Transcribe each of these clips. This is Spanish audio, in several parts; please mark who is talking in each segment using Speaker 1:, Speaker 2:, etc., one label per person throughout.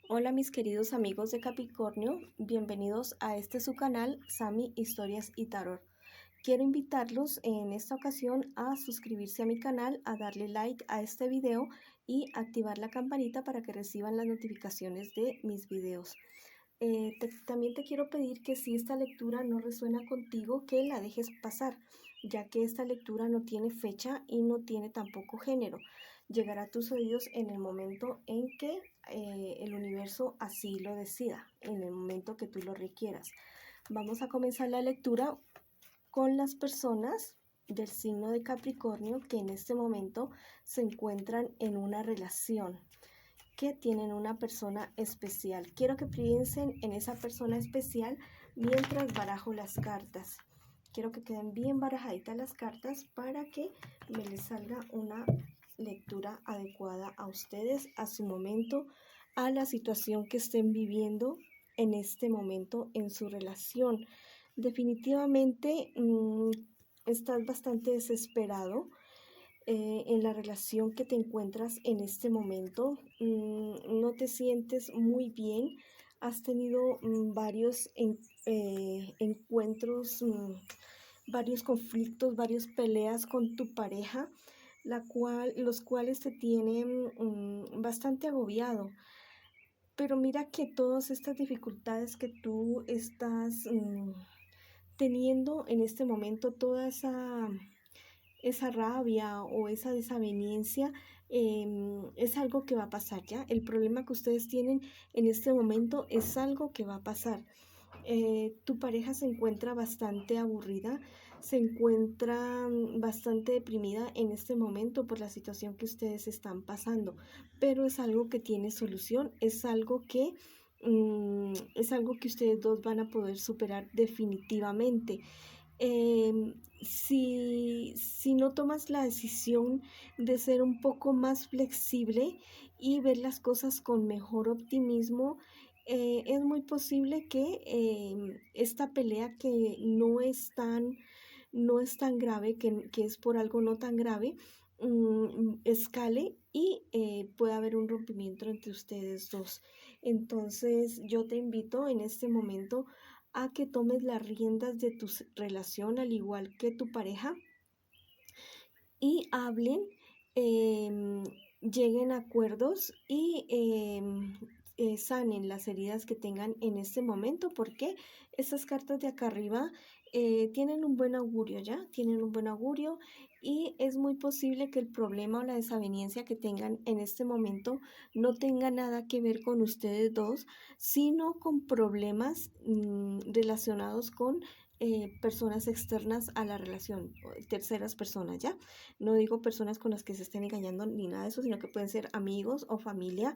Speaker 1: Hola mis queridos amigos de Capricornio, bienvenidos a este su canal Sami Historias y Tarot. Quiero invitarlos en esta ocasión a suscribirse a mi canal, a darle like a este video y activar la campanita para que reciban las notificaciones de mis videos. También te quiero pedir que si esta lectura no resuena contigo, que la dejes pasar, ya que esta lectura no tiene fecha y no tiene tampoco género. Llegará a tus oídos en el momento en que el universo así lo decida, en el momento que tú lo requieras. Vamos a comenzar la lectura con las personas del signo de Capricornio que en este momento se encuentran en una relación, que tienen una persona especial. Quiero que piensen en esa persona especial mientras barajo las cartas. Quiero que queden bien barajaditas las cartas para que me les salga una lectura adecuada a ustedes, a su momento, a la situación que estén viviendo en este momento en su relación. Definitivamente estás bastante desesperado en la relación que te encuentras en este momento. No te sientes muy bien, has tenido varios encuentros, varios conflictos, varias peleas con tu pareja, los cuales te tienen bastante agobiado. Pero mira que todas estas dificultades que tú estás teniendo en este momento, toda esa rabia o esa desaveniencia, es algo que va a pasar, ¿ya? El problema que ustedes tienen en este momento es algo que va a pasar. Tu pareja se encuentra bastante aburrida, se encuentra bastante deprimida en este momento por la situación que ustedes están pasando, pero es algo que tiene solución, es algo que ustedes dos van a poder superar definitivamente. Si no tomas la decisión de ser un poco más flexible y ver las cosas con mejor optimismo, es muy posible que esta pelea que no es tan grave, que es por algo no tan grave, escale y pueda haber un rompimiento entre ustedes dos. Entonces yo te invito en este momento a que tomes las riendas de tu relación al igual que tu pareja y hablen, em, lleguen a acuerdos y sanen las heridas que tengan en este momento, porque estas cartas de acá arriba tienen un buen augurio, ¿ya? Tienen un buen augurio y es muy posible que el problema o la desaveniencia que tengan en este momento no tenga nada que ver con ustedes dos, sino con problemas relacionados con personas externas a la relación, terceras personas, ¿ya? No digo personas con las que se estén engañando ni nada de eso, sino que pueden ser amigos o familia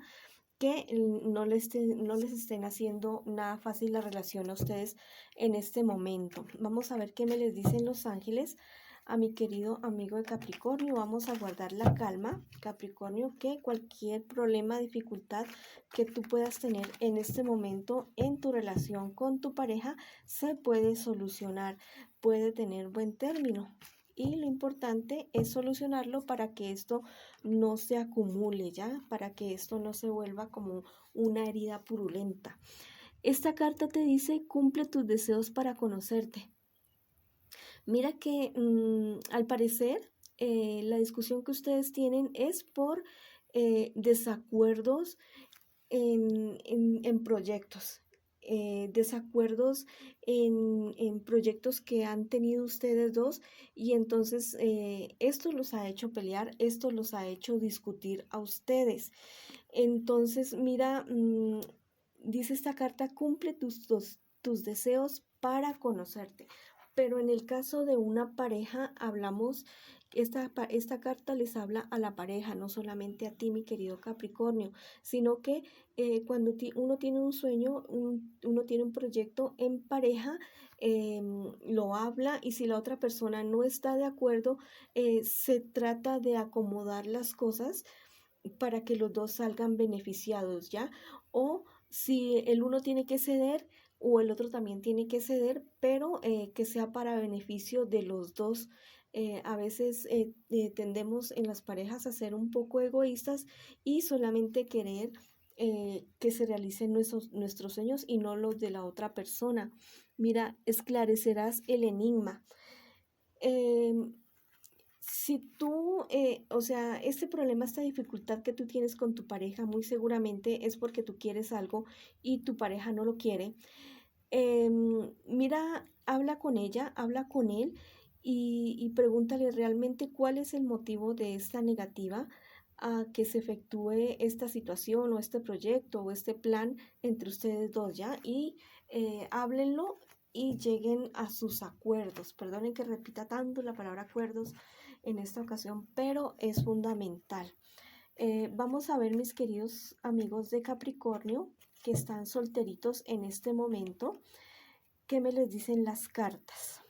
Speaker 1: que no les estén haciendo nada fácil la relación a ustedes en este momento. Vamos a ver qué me les dicen los ángeles a mi querido amigo de Capricornio. Vamos a guardar la calma, Capricornio, que cualquier problema, dificultad que tú puedas tener en este momento en tu relación con tu pareja se puede solucionar, puede tener buen término. Y lo importante es solucionarlo para que esto no se acumule, ¿ya? Para que esto no se vuelva como una herida purulenta. Esta carta te dice: cumple tus deseos para conocerte. Mira que al parecer la discusión que ustedes tienen es por desacuerdos en proyectos, desacuerdos en proyectos que han tenido ustedes dos, y entonces esto los ha hecho pelear, esto los ha hecho discutir a ustedes. Entonces, mira, dice esta carta: cumple tus deseos para conocerte. Pero en el caso de una pareja, hablamos, esta carta les habla a la pareja, no solamente a ti, mi querido Capricornio, sino que cuando uno tiene un sueño, uno tiene un proyecto en pareja, lo habla, y si la otra persona no está de acuerdo, se trata de acomodar las cosas para que los dos salgan beneficiados, ¿ya? O si el uno tiene que ceder o el otro también tiene que ceder, pero que sea para beneficio de los dos. A veces tendemos en las parejas a ser un poco egoístas y solamente querer que se realicen nuestros sueños y no los de la otra persona. Mira, esclarecerás el enigma. Em, si tú, o sea, este problema, esta dificultad que tú tienes con tu pareja, muy seguramente es porque tú quieres algo y tu pareja no lo quiere. Mira, habla con ella, habla con él y pregúntale realmente cuál es el motivo de esta negativa a que se efectúe esta situación o este proyecto o este plan entre ustedes dos, ¿ya? Y háblenlo y lleguen a sus acuerdos. Perdonen que repita tanto la palabra acuerdos en esta ocasión, pero es fundamental. Vamos a ver, mis queridos amigos de Capricornio, que están solteritos en este momento, qué me les dicen las cartas,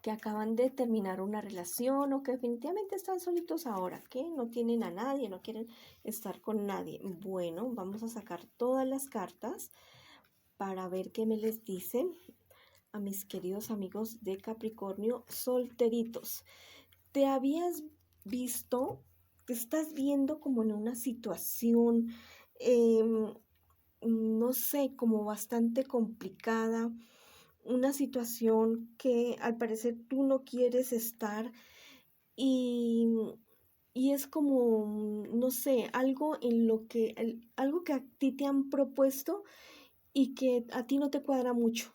Speaker 1: que acaban de terminar una relación o que definitivamente están solitos ahora, que no tienen a nadie, no quieren estar con nadie. Bueno, vamos a sacar todas las cartas para ver qué me les dicen a mis queridos amigos de Capricornio solteritos. Te habías visto, te estás viendo como en una situación, no sé, como bastante complicada, una situación que al parecer tú no quieres estar y, y es como, no sé, algo en lo que, algo que a ti te han propuesto y que a ti no te cuadra mucho.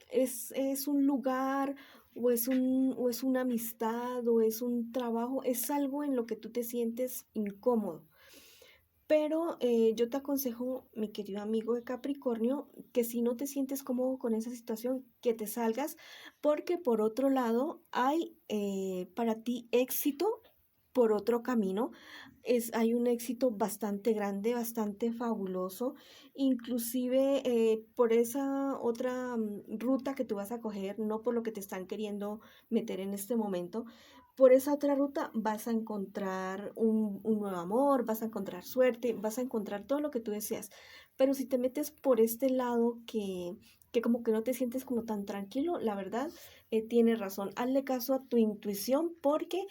Speaker 1: Es un lugar o es una amistad o es un trabajo, es algo en lo que tú te sientes incómodo. Pero yo te aconsejo, mi querido amigo de Capricornio, que si no te sientes cómodo con esa situación, que te salgas, porque por otro lado hay para ti éxito por otro camino. Hay un éxito bastante grande, bastante fabuloso, inclusive por esa otra ruta que tú vas a coger, no por lo que te están queriendo meter en este momento. Por esa otra ruta vas a encontrar un nuevo amor, vas a encontrar suerte, vas a encontrar todo lo que tú deseas. Pero si te metes por este lado que como que no te sientes como tan tranquilo, la verdad, tienes razón. Hazle caso a tu intuición porque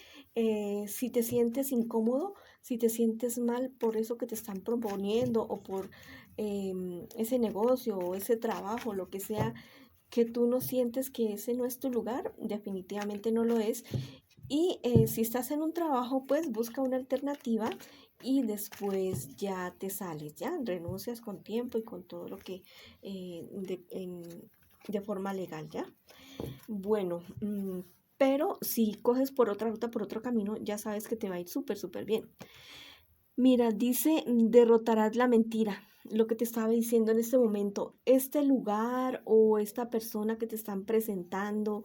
Speaker 1: si te sientes incómodo, si te sientes mal por eso que te están proponiendo o por ese negocio o ese trabajo, lo que sea, que tú no sientes que ese no es tu lugar, definitivamente no lo es. Y si estás en un trabajo, pues busca una alternativa y después ya te sales, ya renuncias con tiempo y con todo lo que de forma legal, ¿ya? Bueno, pero si coges por otra ruta, por otro camino, ya sabes que te va a ir súper, súper bien. Mira, dice, derrotarás la mentira. Lo que te estaba diciendo en este momento, este lugar o esta persona que te están presentando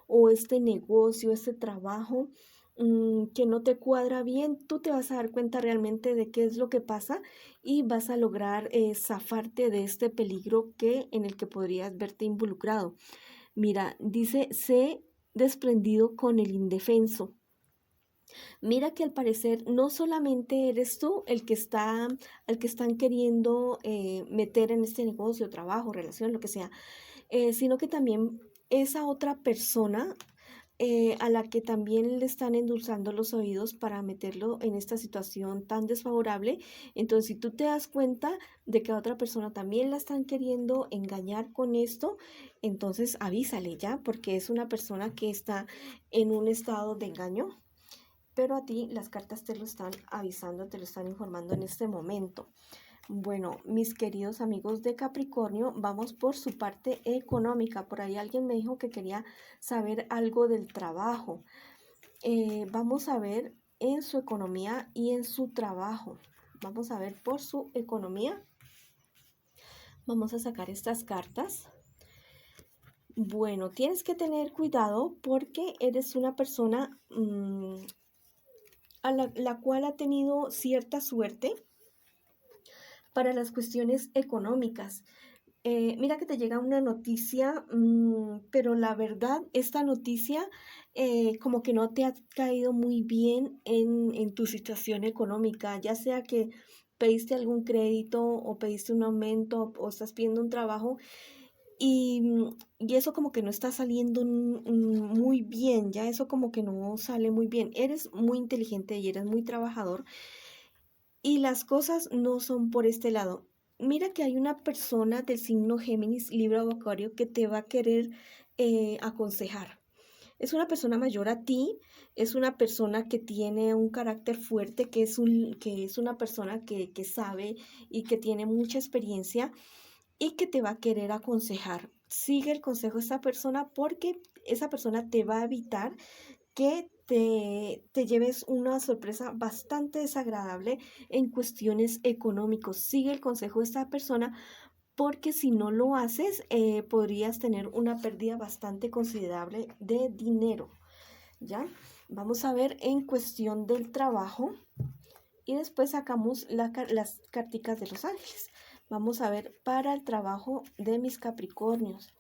Speaker 1: o este negocio, este trabajo que no te cuadra bien, tú te vas a dar cuenta realmente de qué es lo que pasa y vas a lograr zafarte de este peligro en el que podrías verte involucrado. Mira, dice, sé desprendido con el indefenso. Mira que al parecer no solamente eres tú el que están queriendo meter en este negocio, trabajo, relación, lo que sea, sino que también esa otra persona a la que también le están endulzando los oídos para meterlo en esta situación tan desfavorable. Entonces, si tú te das cuenta de que a otra persona también la están queriendo engañar con esto, entonces avísale ya, porque es una persona que está en un estado de engaño, pero a ti las cartas te lo están avisando, te lo están informando en este momento. Bueno, mis queridos amigos de Capricornio, vamos por su parte económica. Por ahí alguien me dijo que quería saber algo del trabajo. Vamos a ver en su economía y en su trabajo. Vamos a ver por su economía. Vamos a sacar estas cartas. Bueno, tienes que tener cuidado porque eres una persona a la cual ha tenido cierta suerte para las cuestiones económicas. Mira que te llega una noticia, pero la verdad, esta noticia como que no te ha caído muy bien en tu situación económica, ya sea que pediste algún crédito o pediste un aumento o estás pidiendo un trabajo y eso como que no está saliendo muy bien, ya eso como que no sale muy bien. Eres muy inteligente y eres muy trabajador, y las cosas no son por este lado. Mira que hay una persona del signo Géminis, Libra o Acuario que te va a querer aconsejar. Es una persona mayor a ti, es una persona que tiene un carácter fuerte, que es una persona que sabe y que tiene mucha experiencia y que te va a querer aconsejar. Sigue el consejo de esa persona porque esa persona te va a evitar que te lleves una sorpresa bastante desagradable en cuestiones económicas. Sigue el consejo de esta persona porque si no lo haces, podrías tener una pérdida bastante considerable de dinero, ¿ya? Vamos a ver en cuestión del trabajo y después sacamos las carticas de los ángeles. Vamos a ver para el trabajo de mis Capricornios.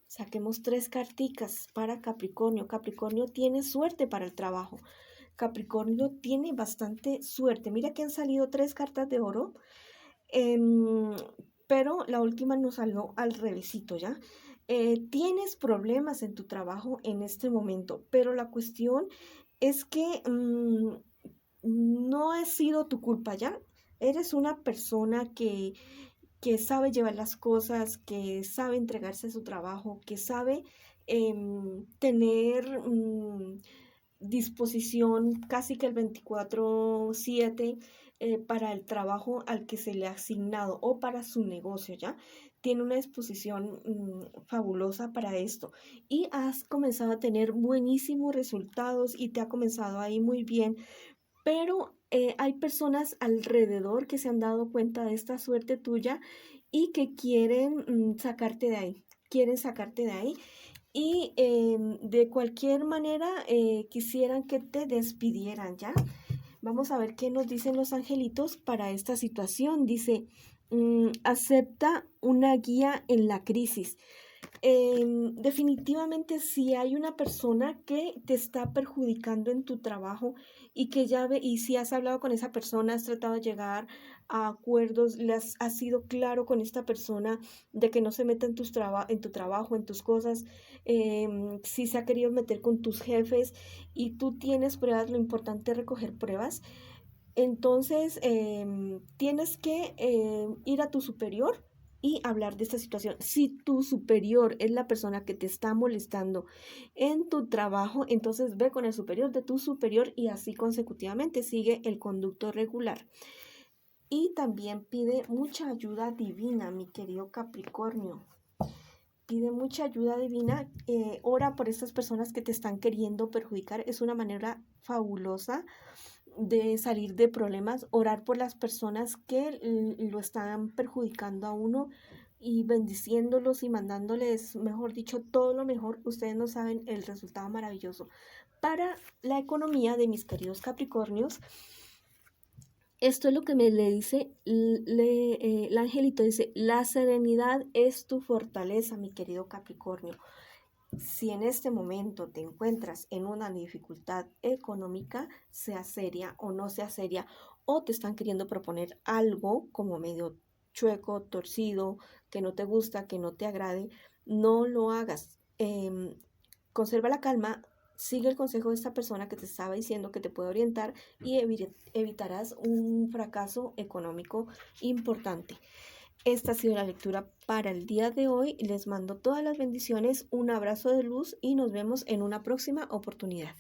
Speaker 1: Saquemos 3 carticas para Capricornio. Capricornio tiene suerte para el trabajo. Capricornio tiene bastante suerte. Mira que han salido 3 cartas de oro, pero la última nos salió al revésito, ¿ya? Tienes problemas en tu trabajo en este momento, pero la cuestión es que no ha sido tu culpa, ¿ya? Eres una persona que sabe llevar las cosas, que sabe entregarse a su trabajo, que sabe tener disposición casi que el 24/7 para el trabajo al que se le ha asignado o para su negocio, ¿ya? Tiene una disposición fabulosa para esto y has comenzado a tener buenísimos resultados y te ha comenzado ahí muy bien, pero hay personas alrededor que se han dado cuenta de esta suerte tuya y que quieren sacarte de ahí, quieren sacarte de ahí y de cualquier manera quisieran que te despidieran, ¿ya? Vamos a ver qué nos dicen los angelitos para esta situación. Dice, acepta una guía en la crisis. Definitivamente si hay una persona que te está perjudicando en tu trabajo y que ya ve, y si has hablado con esa persona, has tratado de llegar a acuerdos, has sido claro con esta persona de que no se meta en en tu trabajo, en tus cosas, si se ha querido meter con tus jefes y tú tienes pruebas, lo importante es recoger pruebas. Entonces, tienes que ir a tu superior y hablar de esta situación. Si tu superior es la persona que te está molestando en tu trabajo, entonces ve con el superior de tu superior y así consecutivamente sigue el conducto regular. Y también pide mucha ayuda divina, mi querido Capricornio. Pide mucha ayuda divina, ora por estas personas que te están queriendo perjudicar. Es una manera fabulosa de salir de problemas, orar por las personas que lo están perjudicando a uno y bendiciéndolos y mandándoles, mejor dicho, todo lo mejor. Ustedes no saben el resultado maravilloso para la economía de mis queridos Capricornios. Esto es lo que me le dice el angelito, dice, la serenidad es tu fortaleza, mi querido Capricornio. Si en este momento te encuentras en una dificultad económica, sea seria o no sea seria, o te están queriendo proponer algo como medio chueco, torcido, que no te gusta, que no te agrade, no lo hagas. Conserva la calma, sigue el consejo de esta persona que te estaba diciendo que te puede orientar y evitarás un fracaso económico importante. Esta ha sido la lectura para el día de hoy. Les mando todas las bendiciones, un abrazo de luz y nos vemos en una próxima oportunidad.